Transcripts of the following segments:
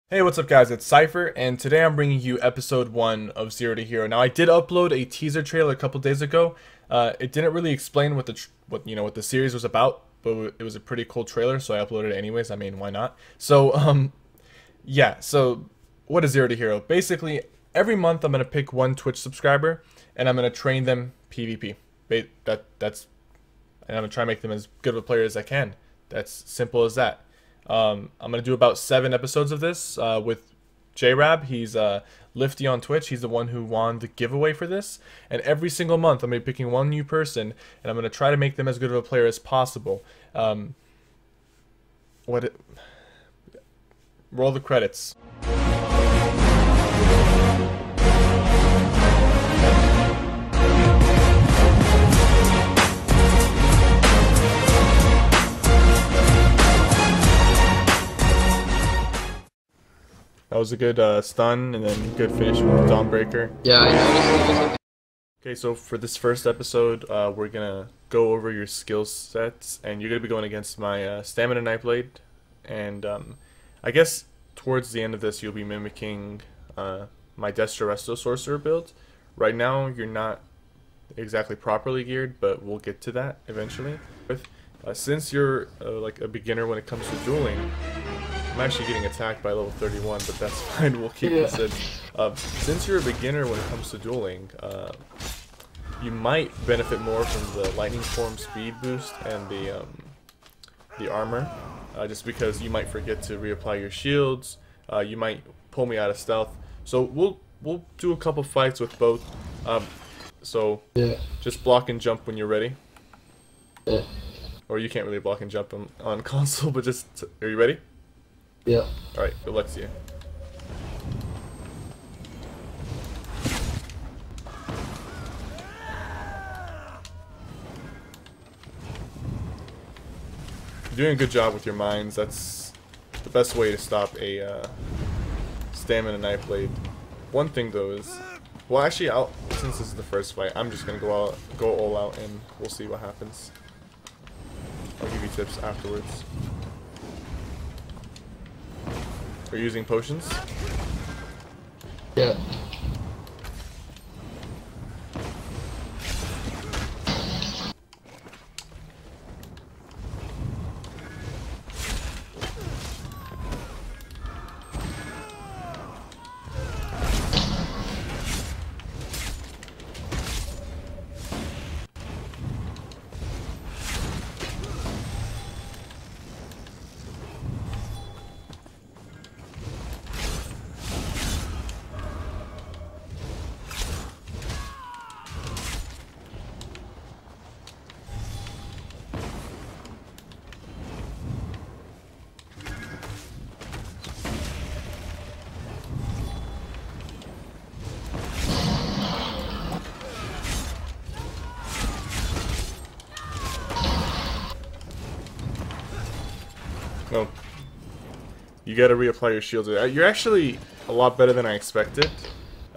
Hey, what's up guys, it's Cypher, and today I'm bringing you episode 1 of Zero to Hero. Now I did upload a teaser trailer a couple days ago. It didn't really explain what the series was about, but it was a pretty cool trailer, so I uploaded it anyways. I mean, why not? So, yeah, so what is Zero to Hero? Basically, every month I'm going to pick one Twitch subscriber, and I'm going to train them PvP. And I'm going to try and make them as good of a player as I can. That's simple as that. I'm gonna do about 7 episodes of this with JRab. He's Lifty on Twitch. He's the one who won the giveaway for this. And every single month, I'm gonna be picking one new person, and I'm gonna try to make them as good of a player as possible. Roll the credits. That was a good stun, and then good finish with the Dawnbreaker. Yeah, I noticed it was a... Okay, so for this first episode, we're gonna go over your skill sets, and you're gonna be going against my Stamina Nightblade, and I guess towards the end of this, you'll be mimicking my Destro Resto Sorcerer build. Right now, you're not exactly properly geared, but we'll get to that eventually. Since you're like a beginner when it comes to dueling, I'm actually getting attacked by level 31, but that's fine, we'll keep this in. Since you're a beginner when it comes to dueling, you might benefit more from the lightning form speed boost and the armor, just because you might forget to reapply your shields, you might pull me out of stealth. So we'll do a couple fights with both. Just block and jump when you're ready. Yeah. Or you can't really block and jump on console, but just, are you ready? Yeah. Alright, good luck to you. You're doing a good job with your mines. That's the best way to stop a Stamina Nightblade. One thing though is, well actually since this is the first fight, I'm just gonna go all out and we'll see what happens. I'll give you tips afterwards. Are you using potions? Yeah. No. You gotta reapply your shields. You're actually a lot better than I expected.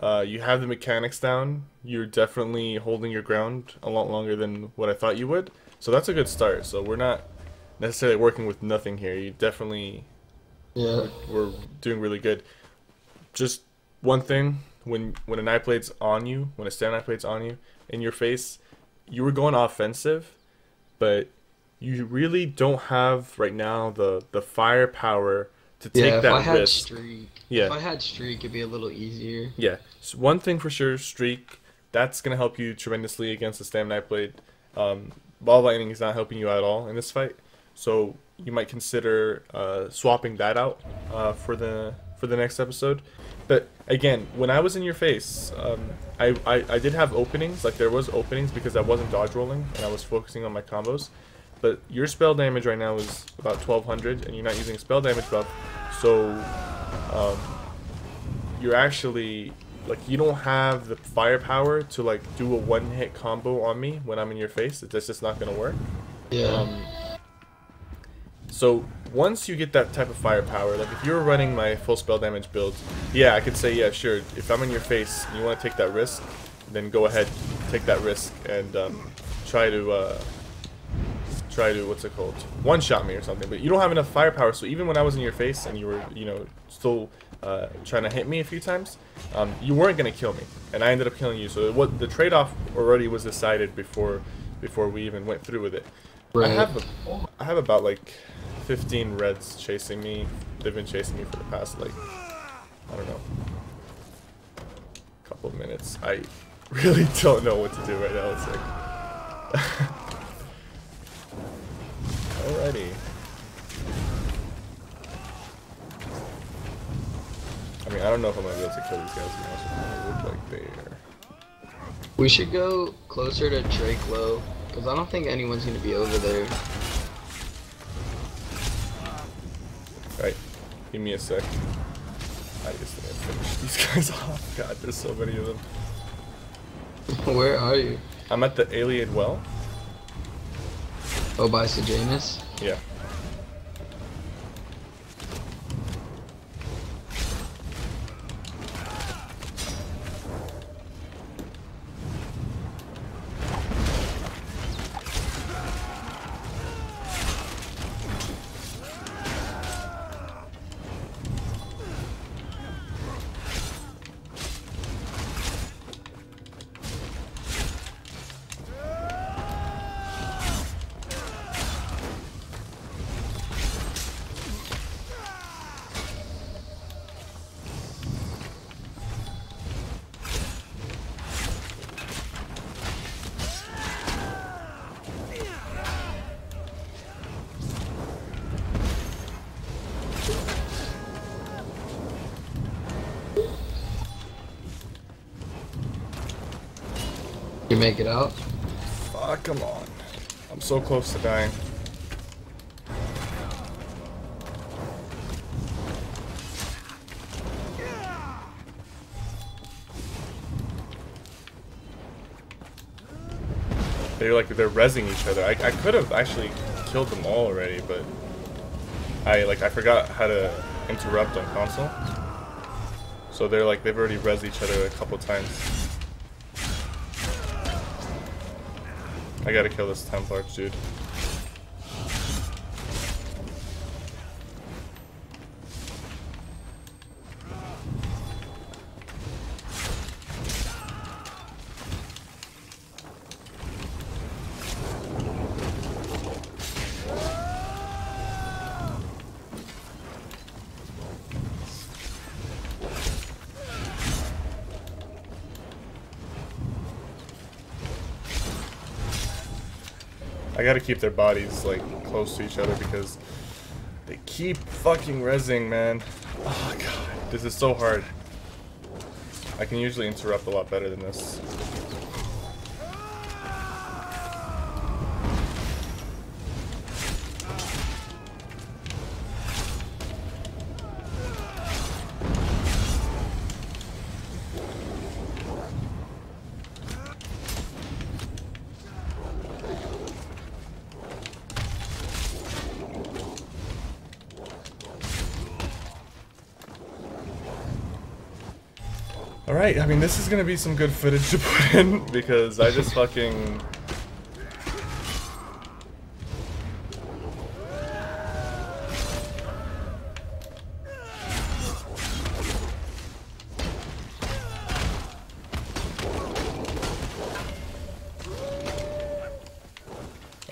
You have the mechanics down. You're definitely holding your ground a lot longer than what I thought you would. So that's a good start. So we're not necessarily working with nothing here. You definitely... Yeah. We're doing really good. Just one thing, when a Nightblade's on you, when a Stamina Nightblade's on you, in your face, you were going offensive, but you really don't have right now the firepower to take that risk. If I had streak, it'd be a little easier. Yeah. So one thing for sure, streak. That's gonna help you tremendously against the Stamina Nightblade. Ball lightning is not helping you at all in this fight, so you might consider swapping that out for the next episode. But again, when I was in your face, I did have openings. Like there was openings because I wasn't dodge rolling and I was focusing on my combos. But your spell damage right now is about 1200, and you're not using a spell damage buff, so you're actually, like, you don't have the firepower to, like, do a one-hit combo on me when I'm in your face. That's just not going to work. Yeah. So once you get that type of firepower, like, if you're running my full spell damage build, yeah, I could say, yeah, sure, if I'm in your face and you want to take that risk, then go ahead, take that risk, and try to try to, what's it called, one-shot me or something. But you don't have enough firepower, so even when I was in your face and you were, you know, still trying to hit me a few times, you weren't gonna kill me, and I ended up killing you. So what the trade-off already was decided before we even went through with it. Right. I have about like 15 reds chasing me. They've been chasing me for the past, like, I don't know, couple of minutes. I really don't know what to do right now. It's like alrighty. I mean, I don't know if I'm gonna be able to kill these guys now. They look like they are. We should go closer to Drake Low, because I don't think anyone's gonna be over there. Alright, give me a sec. I just need to finish these guys off. God, there's so many of them. Where are you? I'm at the Alien Well. Oh, by Sejanus? Yeah. You make it out? Fuck, come on. I'm so close to dying. They're rezzing each other. I could have actually killed them all already, but I forgot how to interrupt on console. So they've already rezzed each other a couple times. I gotta kill this Templar dude. I gotta keep their bodies like close to each other because they keep fucking rezzing, man. Oh god, this is so hard. I can usually interrupt a lot better than this. Alright, I mean, this is gonna be some good footage to put in, because I just fucking...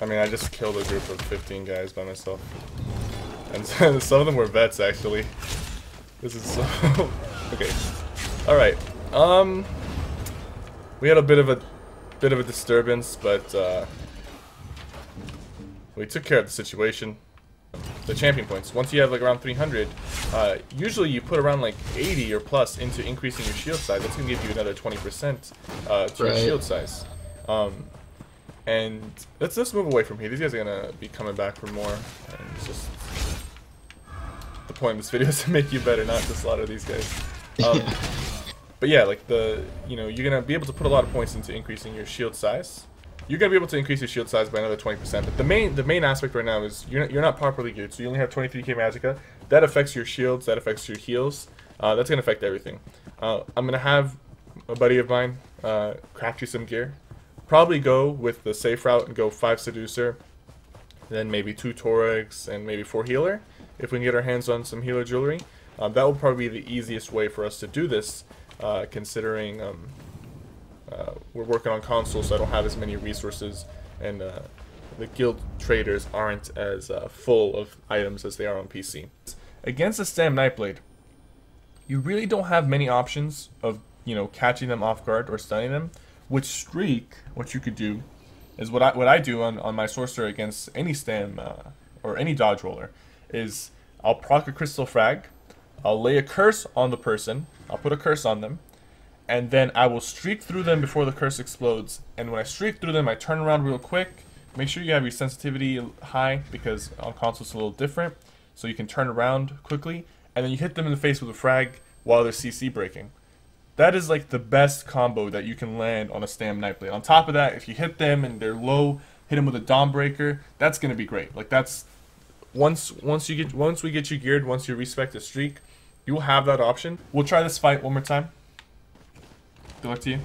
I mean, I just killed a group of 15 guys by myself. And some of them were vets, actually. This is so... Okay. Alright, we had a bit of a disturbance, but we took care of the situation. The champion points. Once you have like around 300, usually you put around like 80 or plus into increasing your shield size. That's gonna give you another 20% to your shield size. And let's move away from here. These guys are gonna be coming back for more, and it's just the point of this video is to make you better, not to slaughter these guys. But yeah, like you're gonna be able to put a lot of points into increasing your shield size. You're gonna be able to increase your shield size by another 20%. But the main aspect right now is you're not properly geared, so you only have 23k magicka. That affects your shields. That affects your heals. That's gonna affect everything. I'm gonna have a buddy of mine craft you some gear. Probably go with the safe route and go 5 seducer, then maybe 2 Torics, and maybe 4 healer. If we can get our hands on some healer jewelry, that will probably be the easiest way for us to do this, considering we're working on console, so I don't have as many resources, and the guild traders aren't as full of items as they are on PC. Against a Stam Nightblade, you really don't have many options of, you know, catching them off guard or stunning them. With Streak, what you could do is what I do on my sorcerer against any Stam or any dodge roller is I'll proc a crystal frag, I'll lay a curse on the person, I'll put a curse on them, and then I will streak through them before the curse explodes. And when I streak through them, I turn around real quick. Make sure you have your sensitivity high, because on console it's a little different, so you can turn around quickly, and then you hit them in the face with a frag while they're CC breaking. That is like the best combo that you can land on a Stam Nightblade. On top of that, if you hit them and they're low, hit them with a Dawn Breaker, that's gonna be great. Like, that's once we get you geared, once you respect the streak, you will have that option. We'll try this fight one more time. Good luck to you.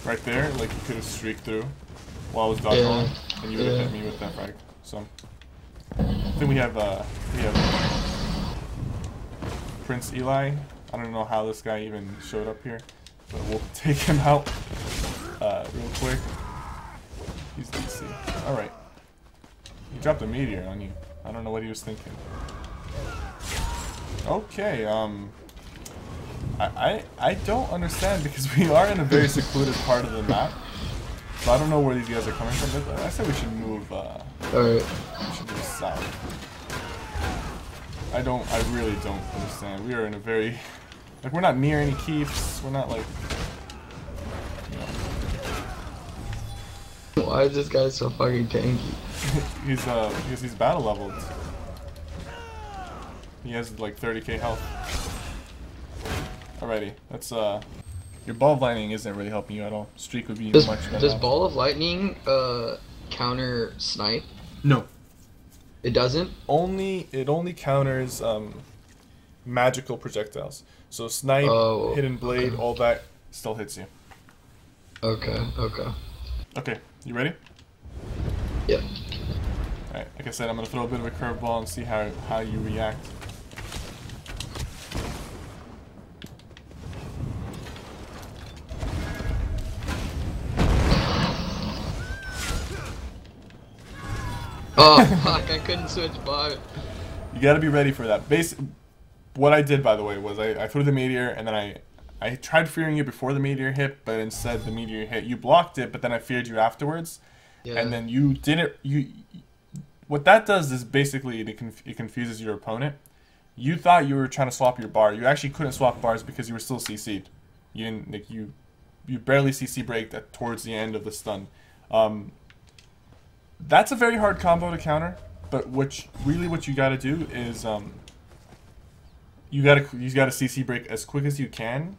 Right there, like, you could have streaked through while I was dodging on, and you would have hit me with that frag. So I think we have Prince Eli. I don't know how this guy even showed up here, but we'll take him out real quick. He's DC. All right. He dropped a meteor on you. I don't know what he was thinking. Okay. I don't understand, because we are in a very secluded part of the map, so I don't know where these guys are coming from. But I said we should move. Alright. We should move south. I really don't understand. We are in a very, like, we're not near any keeps. We're not, like, you know. Why is this guy so fucking tanky? Because he's battle leveled. He has like 30k health. Alrighty, that's your ball of lightning isn't really helping you at all. Streak would be much better. Does ball of lightning counter snipe? No. It doesn't? It only counters magical projectiles. So snipe, hidden blade, all that still hits you. Okay. Okay, you ready? Yep. Alright, like I said, I'm gonna throw a bit of a curveball and see how you react. Oh fuck, I couldn't switch bot. You gotta be ready for that. What I did, by the way, was I threw the meteor, and then I tried fearing you before the meteor hit, but instead the meteor hit. You blocked it, but then I feared you afterwards. Yeah. And then you didn't. What that does is basically it confuses your opponent. You thought you were trying to swap your bar. You actually couldn't swap bars because you were still CC'd. You didn't, like, you barely CC braked towards the end of the stun. That's a very hard combo to counter, but what you gotta do is you gotta CC break as quick as you can,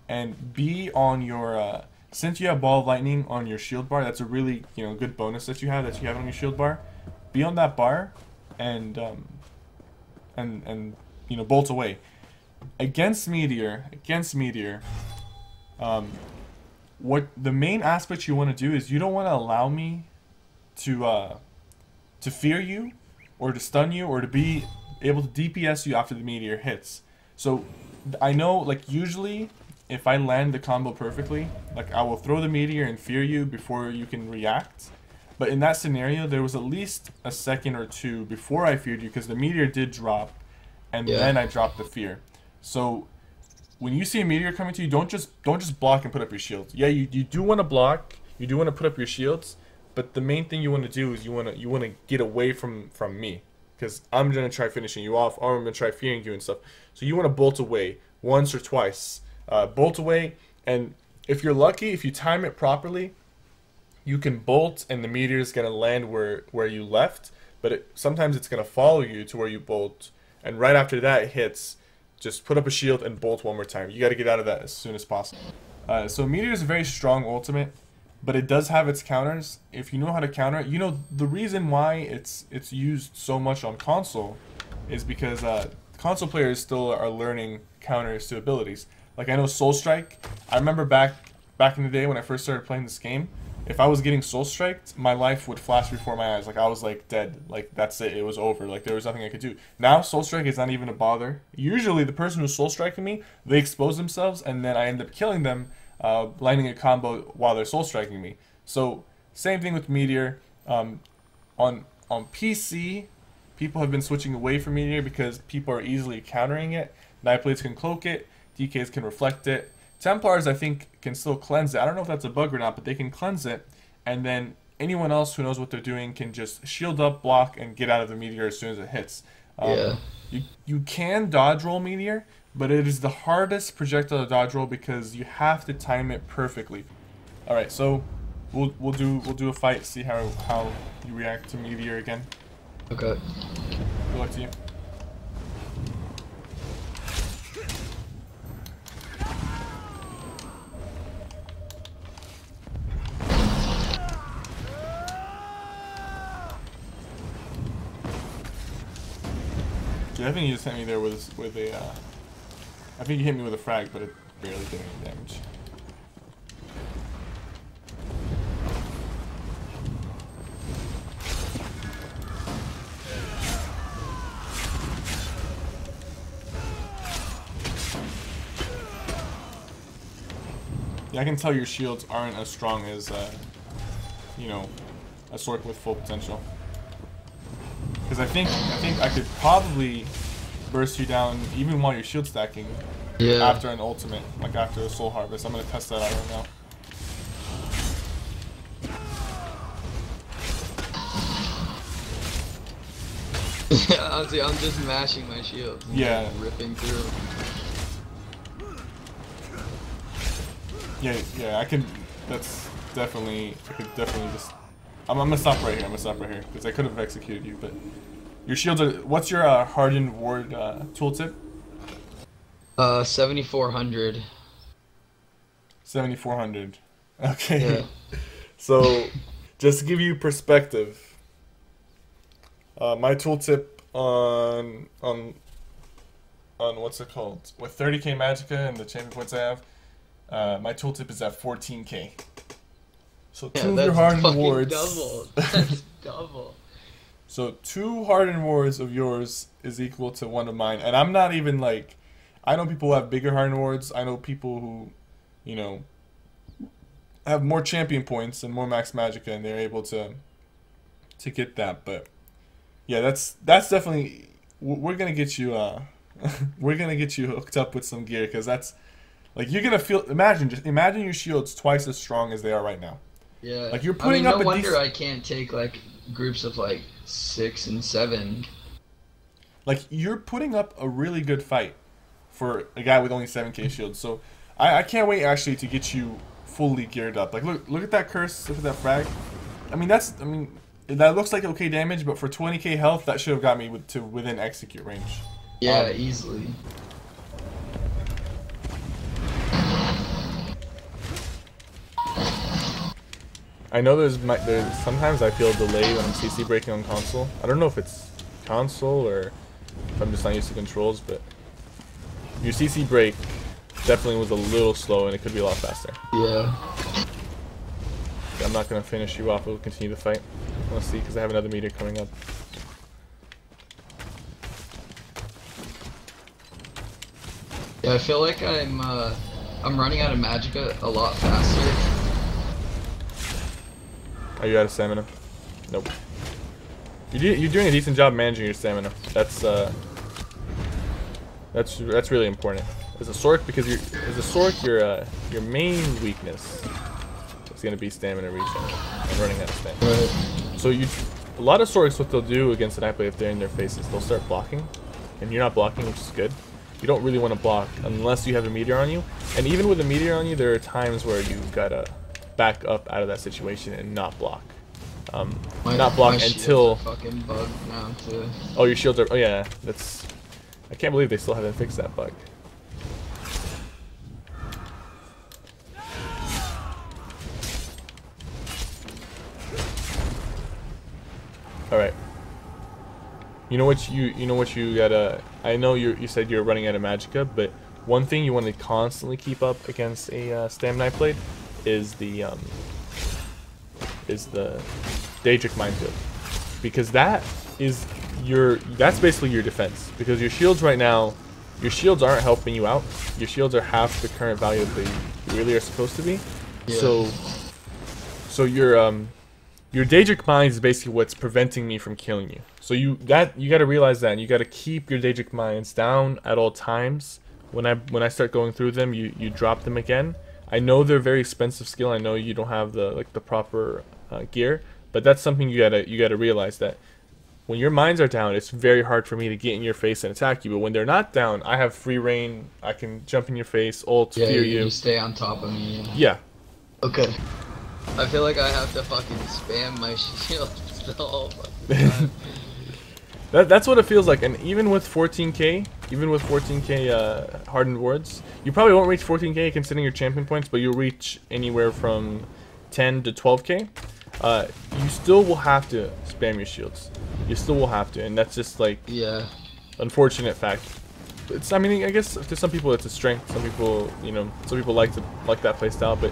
and be on your since you have ball of lightning on your shield bar. That's a really good bonus that you have on your shield bar. Be on that bar, and bolt away against meteor. What the main aspect you want to do is you don't want to allow me to fear you, or to stun you, or to be able to DPS you after the meteor hits. So I know, like, usually if I land the combo perfectly, like, I will throw the meteor and fear you before you can react. But in that scenario, there was at least a second or two before I feared you, because the meteor did drop, and then I dropped the fear. So when you see a meteor coming to you, don't just block and put up your shields. Yeah, you do want to block, you do want to put up your shields, but the main thing you want to do is you want to get away from me, because I'm gonna try finishing you off, or I'm gonna try fearing you and stuff. So you want to bolt away once or twice, bolt away, and if you're lucky, if you time it properly, you can bolt and the meteor is gonna land where you left. But sometimes it's gonna follow you to where you bolt, and right after that it hits, just put up a shield and bolt one more time. You got to get out of that as soon as possible. So meteor is a very strong ultimate. but it does have its counters. If you know how to counter it, you know the reason why it's used so much on console is because console players still are learning counters to abilities. Like I know Soul Strike. I remember back in the day when I first started playing this game, if I was getting Soul Striked, my life would flash before my eyes. Like I was like dead. Like that's it. It was over. Like there was nothing I could do. Now Soul Strike is not even a bother. Usually the person who's Soul Striking me, they expose themselves, and then I end up killing them, landing a combo while they're Soul Striking me. So same thing with Meteor. On PC, people have been switching away from Meteor because people are easily countering it. Nightblades can cloak it. DKs can reflect it. Templars, I think, can still cleanse it. I don't know if that's a bug or not, but they can cleanse it. And then anyone else who knows what they're doing can just shield up, block, and get out of the Meteor as soon as it hits. Yeah. You can dodge roll Meteor, but it is the hardest projectile to dodge roll because you have to time it perfectly. All right, so we'll do a fight, see how you react to Meteor again. Okay. Good luck to you. Yeah, I think you just hit me there with a. I think you hit me with a frag, but it barely did any damage. Yeah, I can tell your shields aren't as strong as, you know, a Sork with full potential. Because I think I could probably burst you down even while you're shield stacking. Yeah. After an ultimate, like after a soul harvest. I'm gonna test that out right now. Yeah, honestly, I'm just mashing my shield. Yeah. Like, ripping through. Yeah, I can. That's definitely. I could definitely just. I'm gonna stop right here. Because I could have executed you, but your shields are. What's your hardened ward tooltip? 7400. 7400. Okay. Yeah. So, just to give you perspective, my tooltip on what's it called? With 30k Magicka and the champion points I have, my tooltip is at 14k. So Yeah, two of your hardened wards. Double. That's double. So 2 hardened wards of yours is equal to 1 of mine, and I'm not even like. I know people who have bigger hardened wards. I know people who, you know, have more champion points and more max Magicka, and they're able to get that. But yeah, that's definitely. We're gonna get you. We're gonna get you hooked up with some gear because that's like you're gonna feel. Imagine your shields twice as strong as they are right now. Yeah. Like you're putting up. No wonder I can't take like groups of like 6 and 7. Like you're putting up a really good fight for a guy with only 7k shields. So I can't wait actually to get you fully geared up. Like look at that curse. Look at that frag. I mean that looks like okay damage, but for 20k health that should have got me to within execute range. Yeah, easily. I know there's sometimes I feel a delay when I'm CC breaking on console. I don't know if it's console or if I'm just not used to controls, but your CC break definitely was a little slow and it could be a lot faster. Yeah. I'm not going to finish you off, we'll continue the fight. Let's see, because I have another meteor coming up. Yeah, I feel like I'm running out of Magicka a lot faster. Are you out of stamina? Nope. You're doing a decent job managing your stamina. That's really important. As a Sork, because your main weakness is gonna be stamina regen and running out of stamina. Right. So a lot of Sorks, what they'll do against an Nightblade if they're in their faces, they'll start blocking, and you're not blocking, which is good. You don't really want to block unless you have a meteor on you, and even with a meteor on you, there are times where you gotta back up out of that situation and not block. Not block until. Fucking bug now too. Oh, your shields are. Oh yeah, that's. I can't believe they still haven't fixed that bug. All right. You know what you gotta. I know you said you're running out of magicka, but one thing you want to constantly keep up against a stamina blade is the Daedric minefield, because that's basically your defense. Because your shields right now, your shields aren't helping you out. Your shields are half the current value that they really are supposed to be. Yeah. So your Daedric mine is basically what's preventing me from killing you. So you got to realize that, and you got to keep your Daedric mines down at all times. When I start going through them, you drop them again. I know they're very expensive skill. I know you don't have the proper gear, but that's something you gotta realize, that when your mines are down, it's very hard for me to get in your face and attack you. But when they're not down, I have free reign. I can jump in your face, ult, fear you. You stay on top of me. Yeah. Okay. I feel like I have to fucking spam my shield the whole fucking time. That's what it feels like. And even with 14k, hardened wards, you probably won't reach 14k considering your champion points, but you'll reach anywhere from 10 to 12k. You still will have to spam your shields. You still will have to, and that's just like unfortunate fact. It's, I mean, I guess to some people it's a strength. Some people, some people like that playstyle, but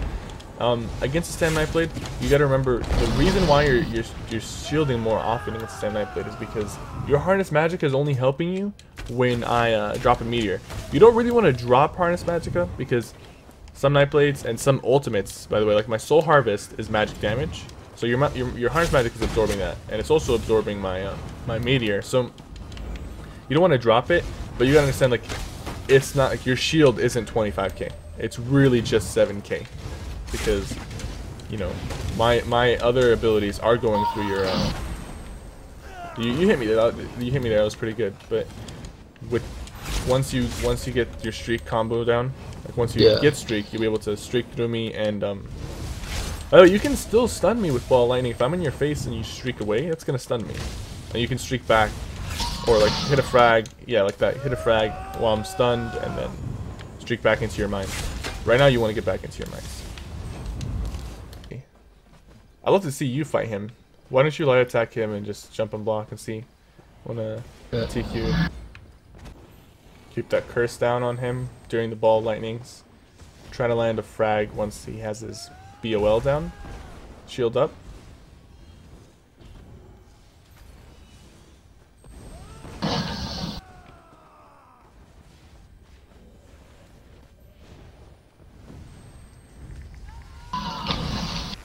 against the Stand Knife Blade, you gotta remember the reason why you're shielding more often against the Stand Knife Blade is because your Harness Magic is only helping you when I drop a meteor. You don't really want to drop Harness Magicka because some Knife Blades and some ultimates, by the way, like my Soul Harvest is magic damage, so your Harness Magic is absorbing that, and it's also absorbing my my meteor. So you don't want to drop it, but you gotta understand, like, it's not like your shield isn't 25k. It's really just 7k. Because, my other abilities are going through your. You hit me there. You hit me there. That was pretty good. But once you get your streak combo down, like once you get streak, you'll be able to streak through me. And by the way, you can still stun me with ball lightning. If I'm in your face and you streak away, that's gonna stun me. And you can streak back, or like hit a frag. Yeah, like that. Hit a frag while I'm stunned, and then streak back into your mine. Right now, you want to get back into your mines. I'd love to see you fight him. Why don't you light attack him and just jump and block and see? Wanna TQ. Keep that curse down on him during the ball lightnings. Try to land a frag once he has his BOL down. Shield up.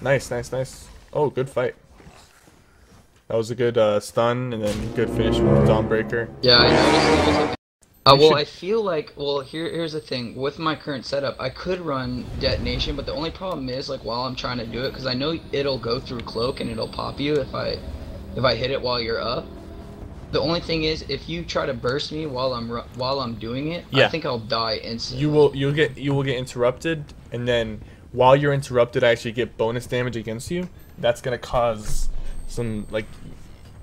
Nice, nice, nice. Oh, good fight. That was a good stun, and then good finish with Dawnbreaker. Yeah, I noticed. Well, I feel like, here's the thing. With my current setup, I could run detonation, but the only problem is, like, while I'm trying to do it, because I know it'll go through cloak and it'll pop you if I hit it while you're up. The only thing is, if you try to burst me while I'm doing it, I think I'll die instantly. You will get interrupted, and then while you're interrupted, I actually get bonus damage against you. That's gonna cause some, like,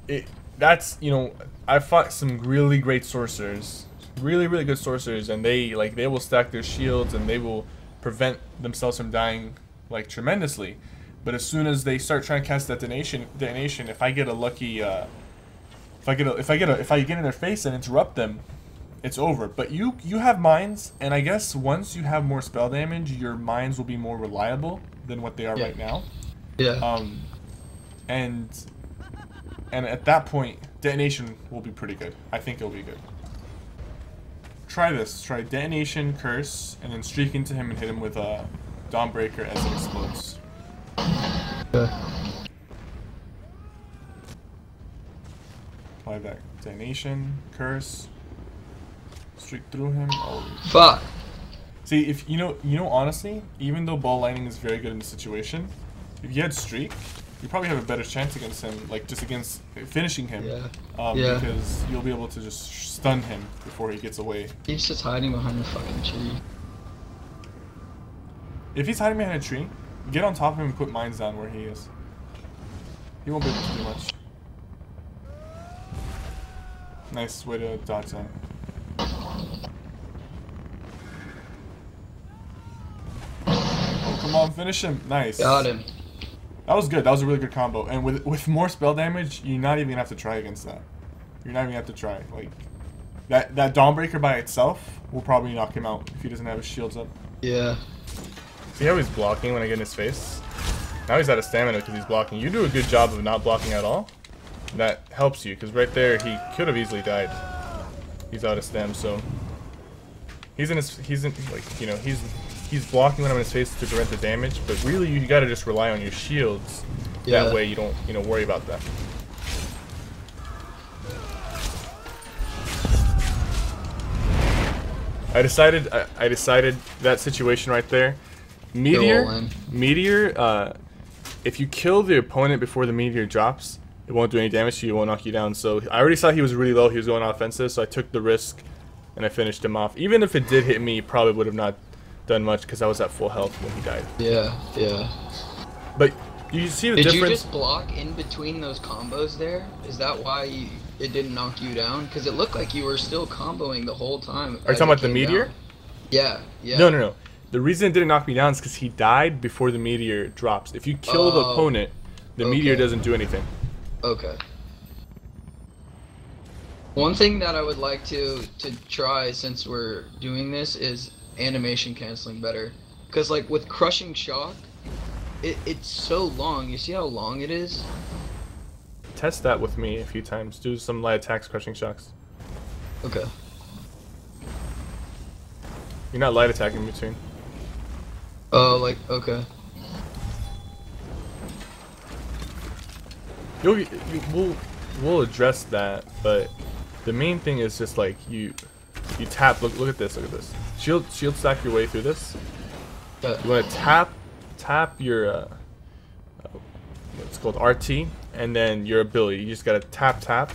I fought some really great sorcerers, really good sorcerers, and they will stack their shields and they will prevent themselves from dying like tremendously. But as soon as they start trying to cast detonation, if I get a lucky, if I get in their face and interrupt them, it's over. But you have mines, and I guess once you have more spell damage, your mines will be more reliable than what they are right now. Yeah. And at that point, detonation will be pretty good. I think it'll be good. Try this. Try detonation, curse, and then streak into him and hit him with a Dawnbreaker as it explodes. Apply that detonation, curse, streak through him. Oh, fuck. See, if you know, honestly, even though ball lightning is very good in this situation, if you had streak, you probably have a better chance against him, like just against finishing him. Because you'll be able to just stun him before he gets away. He's just hiding behind the fucking tree. If he's hiding behind a tree, get on top of him and put mines down where he is. He won't be able to do much. Nice way to dodge that. Oh, come on, finish him. Nice. Got him. That was good. That was a really good combo. And with more spell damage, you're not even gonna have to try against that. You're not even gonna have to try. Like that Dawnbreaker by itself will probably knock him out if he doesn't have his shields up. Yeah. See how he's blocking when I get in his face? Now he's out of stamina because he's blocking. You do a good job of not blocking at all. That helps you because right there he could have easily died. He's out of stam, so he's blocking when I'm in his face to prevent the damage. But really, you gotta just rely on your shields. Yeah. That way you don't worry about that. I decided that situation right there. Meteor. If you kill the opponent before the meteor drops, it won't do any damage to you. It won't knock you down. So I already saw he was really low. He was going offensive, so I took the risk and I finished him off. Even if it did hit me, probably would have not done much because I was at full health when he died. Yeah, yeah. But you see the difference. Did you just block in between those combos there? Is that why it didn't knock you down? Because it looked like you were still comboing the whole time. Are you talking about the meteor? Down. Yeah, yeah. No. The reason it didn't knock me down is because he died before the meteor drops. If you kill the opponent, the meteor doesn't do anything. Okay. One thing that I would like to try since we're doing this is animation canceling better. Because like with crushing shock, it's so long. You see how long it is? Test that with me a few times. Do some light attacks, crushing shocks. Okay. You're not light attacking in between. Oh, like, okay. We'll address that, but the main thing is just like you tap. Look at this. Shield stack your way through this. You want to tap your what's called RT, and then your ability. You just gotta tap.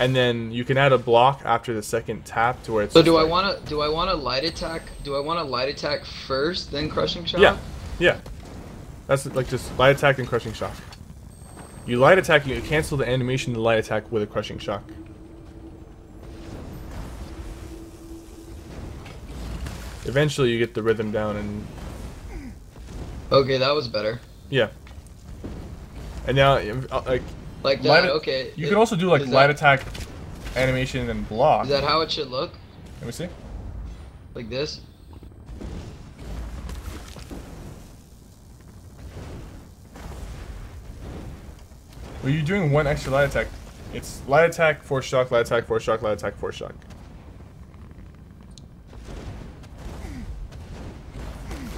And then you can add a block after the second tap to where it's. So do I wanna light attack? Do I wanna light attack first, then crushing shock? Yeah. That's like just light attack and crushing shock. You light attack, you cancel the animation to light attack with a crushing shock. Eventually, you get the rhythm down and. Okay, that was better. Yeah. And now, like that. Okay. You could also do like light attack, animation, and block. Is that how it should look? Let me see. Like this. Well, you're doing one extra light attack. It's light attack, force shock, light attack, force shock, light attack, force shock.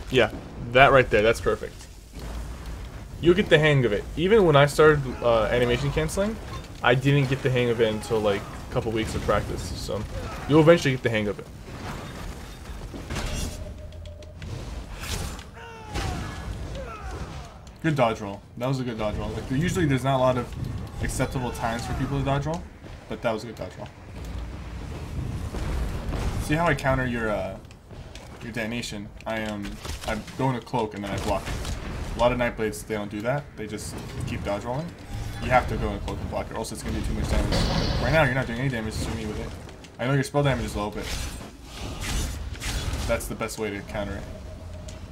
Yeah, that right there, that's perfect. You'll get the hang of it. Even when I started animation canceling, I didn't get the hang of it until like a couple weeks of practice. So you'll eventually get the hang of it. Good dodge roll. That was a good dodge roll. Like usually there's not a lot of acceptable times for people to dodge roll, but that was a good dodge roll. See how I counter your detonation? I go into cloak and then I block it. A lot of Nightblades, they don't do that. They just keep dodge rolling. You have to go into cloak and block it, or else it's gonna do too much damage. Right now you're not doing any damage to me with it. I know your spell damage is low, but that's the best way to counter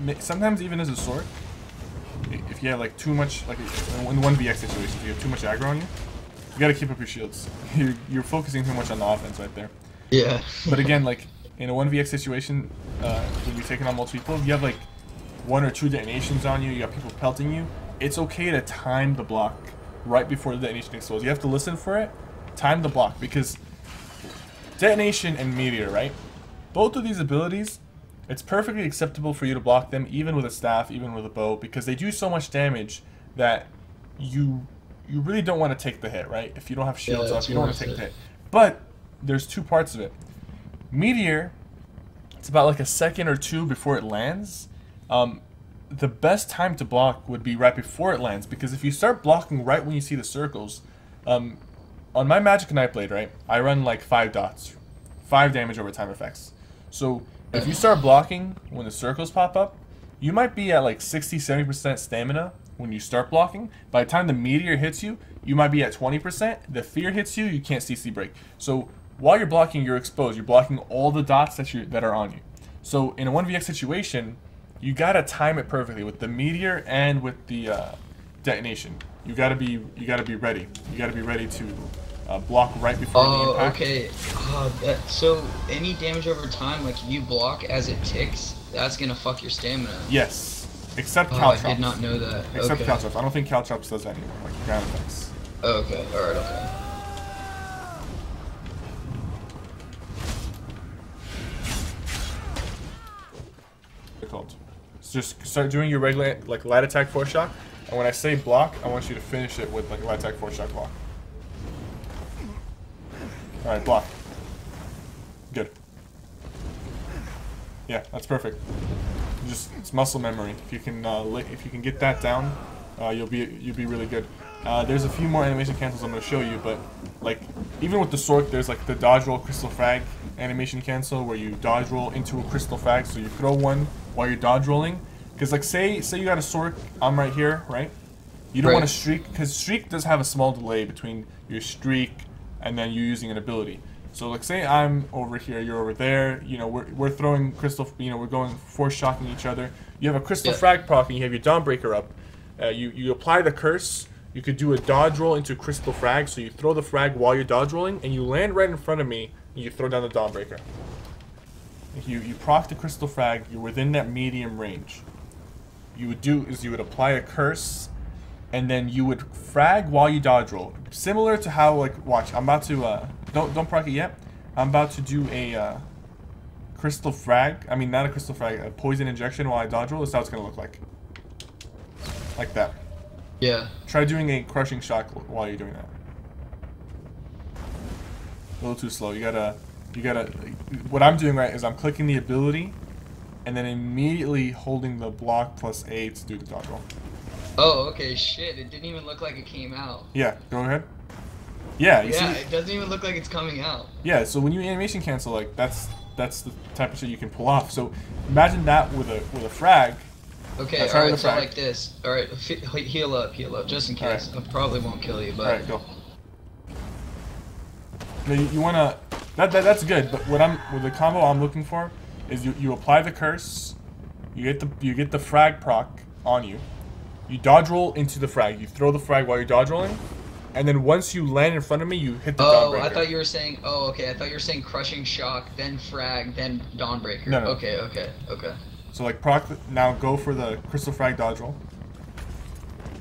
it. Sometimes even as a sword, if you have like too much, like in 1vx situations, you have too much aggro on you, you gotta keep up your shields. You're focusing too much on the offense right there. Yeah. But again, like in a 1vx situation, when you're taking on multiple people, if you have like 1 or 2 detonations on you, you got people pelting you, it's okay to time the block right before the detonation explodes. You have to listen for it, time the block, because detonation and meteor, right? Both of these abilities, it's perfectly acceptable for you to block them, even with a staff, even with a bow, because they do so much damage that you really don't want to take the hit, right? If you don't have shields up, you don't want to take the hit. But there's 2 parts of it. Meteor, it's about like a second or 2 before it lands. The best time to block would be right before it lands, because if you start blocking right when you see the circles, on my Magic Nightblade, right, I run like 5 dots, 5 damage over time effects. So if you start blocking when the circles pop up, you might be at like 60-70% stamina when you start blocking. By the time the meteor hits you, you might be at 20%. The fear hits you, you can't CC break. So while you're blocking, you're exposed. You're blocking all the dots that are on you. So in a 1vx situation, you gotta time it perfectly with the meteor and with the detonation. You gotta be ready. You gotta be ready to block right before the impact. Okay. So any damage over time, like if you block as it ticks, that's gonna fuck your stamina. Yes, except Caltrops. I did not know that. Except okay. Caltrops. I don't think Caltrops does that anymore. Like ground effects. Okay. All right. Okay. Called. So just start doing your regular like light attack force shock, and when I say block, I want you to finish it with like a light attack force shock block. All right, block. Good. Yeah, that's perfect. Just it's muscle memory. If you can get that down, you'll be really good. There's a few more animation cancels I'm gonna show you, but like even with the Sork, there's like the dodge roll crystal frag animation cancel where you dodge roll into a crystal frag, so you throw one while you're dodge rolling. Because like say you got a Sork, I'm right here, right? You don't want to streak, because streak does have a small delay between your streak and then you using an ability. So like say I'm over here, you're over there, you know, we're throwing crystal, you know, we're going force shocking each other. You have a crystal frag proc and you have your Dawnbreaker up. You apply the curse. You could do a dodge roll into crystal frag, so you throw the frag while you're dodge rolling, and you land right in front of me, and you throw down the Dawnbreaker. You proc the crystal frag, you're within that medium range. You would apply a curse, and then you would frag while you dodge roll. Similar to how, like, watch, I'm about to, don't proc it yet. I'm about to do a crystal frag, I mean not a crystal frag, a poison injection while I dodge roll. This is how it's going to look like. Like that. Yeah. Try doing a crushing shock while you're doing that. A little too slow. You gotta. What I'm doing right is I'm clicking the ability, and then immediately holding the block plus A to do the dodge roll. Oh, okay. Shit, it didn't even look like it came out. Yeah. Go ahead. Yeah. You see? It doesn't even look like it's coming out. Yeah. So when you animation cancel, like that's the type of shit you can pull off. So imagine that with a frag. Okay, alright, so like this. Alright, heal up, just in case. Right. I probably won't kill you, but... Alright, go. Now you wanna... That's good, but with the combo I'm looking for is you apply the curse, you get the frag proc on you, you dodge roll into the frag, you throw the frag while you're dodge rolling, and then once you land in front of me, you hit the Dawnbreaker. I thought you were saying... Oh, okay, I thought you were saying crushing shock, then frag, then Dawnbreaker. No. Okay. So like proc, now go for the crystal frag dodge roll.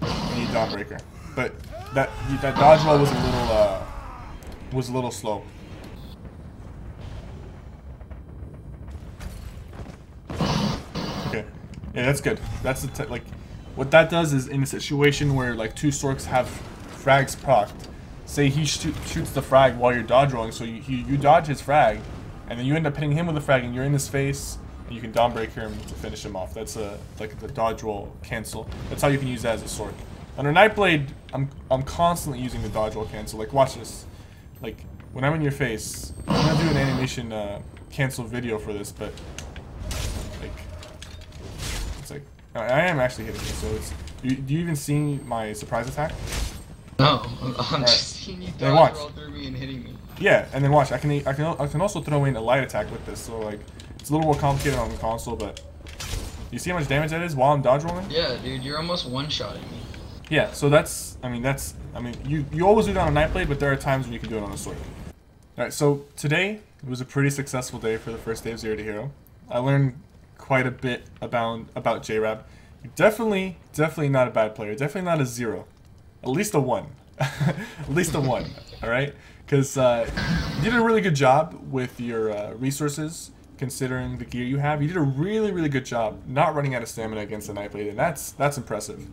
You need Dawnbreaker, but that dodge roll was a little slow. Okay, yeah, that's good. That's the like, what that does is in a situation where like two Sorks have frags procced. Say he shoots the frag while you're dodge rolling, so you dodge his frag, and then you end up hitting him with a frag, and you're in his face. You can Dawnbreaker him to finish him off. That's like the dodge roll cancel. That's how you can use that as a Sork. Under Nightblade, I'm constantly using the dodge roll cancel. Like watch this. Like when I'm in your face, I'm gonna do an animation cancel video for this, but like it's like I am actually hitting you. So it's do you even see my surprise attack? No, I'm just seeing you dodge roll through me and hitting me. Yeah, and then watch. I can also throw in a light attack with this. So like. It's a little more complicated on the console, but you see how much damage that is while I'm dodge rolling? Yeah, dude, you're almost one-shotting me. Yeah, so I mean, you always do that on Nightblade, but there are times when you can do it on a Sork. Alright, so today was a pretty successful day for the first day of Zero to Hero. I learned quite a bit about J-Rab. Definitely not a bad player. Definitely not a 0. At least a 1. At least a 1, alright? Because you did a really good job with your resources. Considering the gear you have, you did a really good job not running out of stamina against the Nightblade, and that's impressive.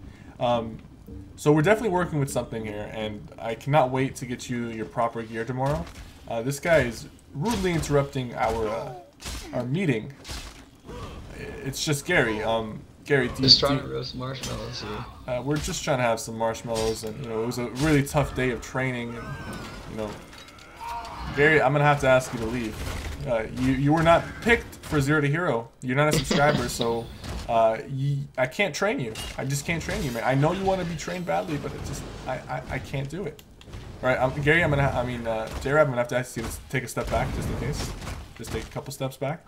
So we're definitely working with something here, and I cannot wait to get you your proper gear tomorrow. This guy is rudely interrupting our meeting. It's just Gary. Gary, just trying to roast marshmallows here. We're just trying to have some marshmallows, and it was a really tough day of training, and Gary, I'm gonna have to ask you to leave. You were not picked for Zero to Hero. You're not a subscriber, so I can't train you. I just can't train you, man. I know you want to be trained badly, but it just I can't do it. All right, Gary, J-Rab, I'm gonna have to ask you to take a step back just in case. Just take a couple steps back.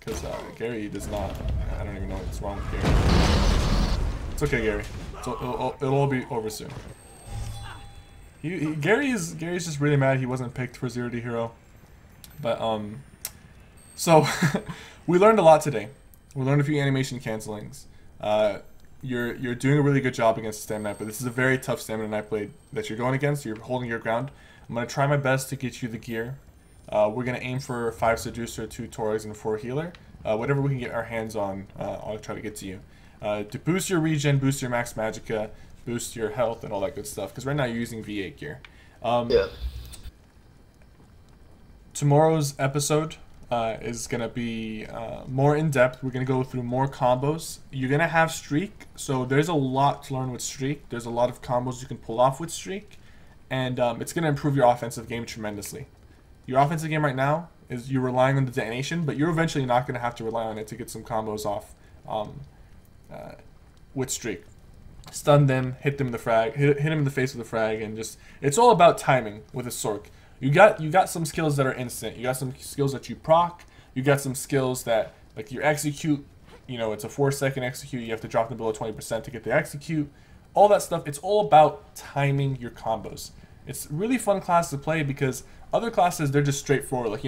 because Gary does not. I don't even know what's wrong with Gary. It's okay, Gary. It'll all be over soon. Gary's just really mad he wasn't picked for Zero to Hero. But so we learned a lot today. We learned a few animation cancelings. You're doing a really good job against Stamina Knight, but this is a very tough Stamina Knight blade that you're going against. You're holding your ground. I'm gonna try my best to get you the gear. We're gonna aim for 5 Seducer, 2 Torgs, and 4 Healer. Whatever we can get our hands on, I'll try to get to you. To boost your regen, boost your max magicka, boost your health, and all that good stuff. Because right now you're using V8 gear. Yeah. Tomorrow's episode is going to be more in-depth. We're going to go through more combos. You're going to have Streak, so there's a lot to learn with Streak. There's a lot of combos you can pull off with Streak, and it's going to improve your offensive game tremendously. Your offensive game right now is you're relying on the detonation, but you're eventually not going to have to rely on it to get some combos off with Streak. Stun them, hit them in the frag, hit him in the face with a frag, and just it's all about timing with a Sork. You got some skills that are instant. You got some skills that you proc. You got some skills that like your execute. You know, it's a 4-second execute. You have to drop them below 20% to get the execute. All that stuff. It's all about timing your combos. It's a really fun class to play because other classes they're just straightforward. Like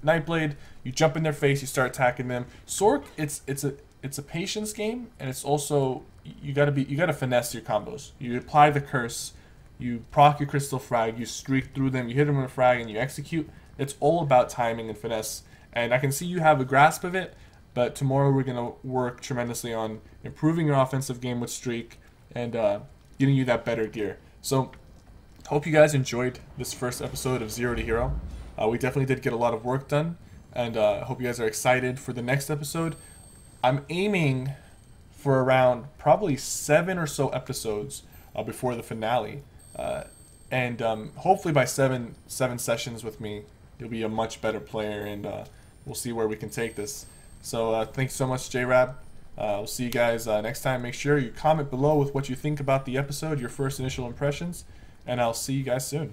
Nightblade, you jump in their face, you start attacking them. Sork, it's a patience game, and it's also you gotta finesse your combos. You apply the curse. You proc your crystal frag, you streak through them, you hit them with a frag, and you execute. It's all about timing and finesse. And I can see you have a grasp of it, but tomorrow we're going to work tremendously on improving your offensive game with Streak and getting you that better gear. So, hope you guys enjoyed this first episode of Zero to Hero. We definitely did get a lot of work done, and I hope you guys are excited for the next episode. I'm aiming for around probably 7 or so episodes before the finale. And hopefully by seven sessions with me, you'll be a much better player, and we'll see where we can take this. So thanks so much, J-Rab. We'll see you guys next time. Make sure you comment below with what you think about the episode, your first initial impressions, and I'll see you guys soon.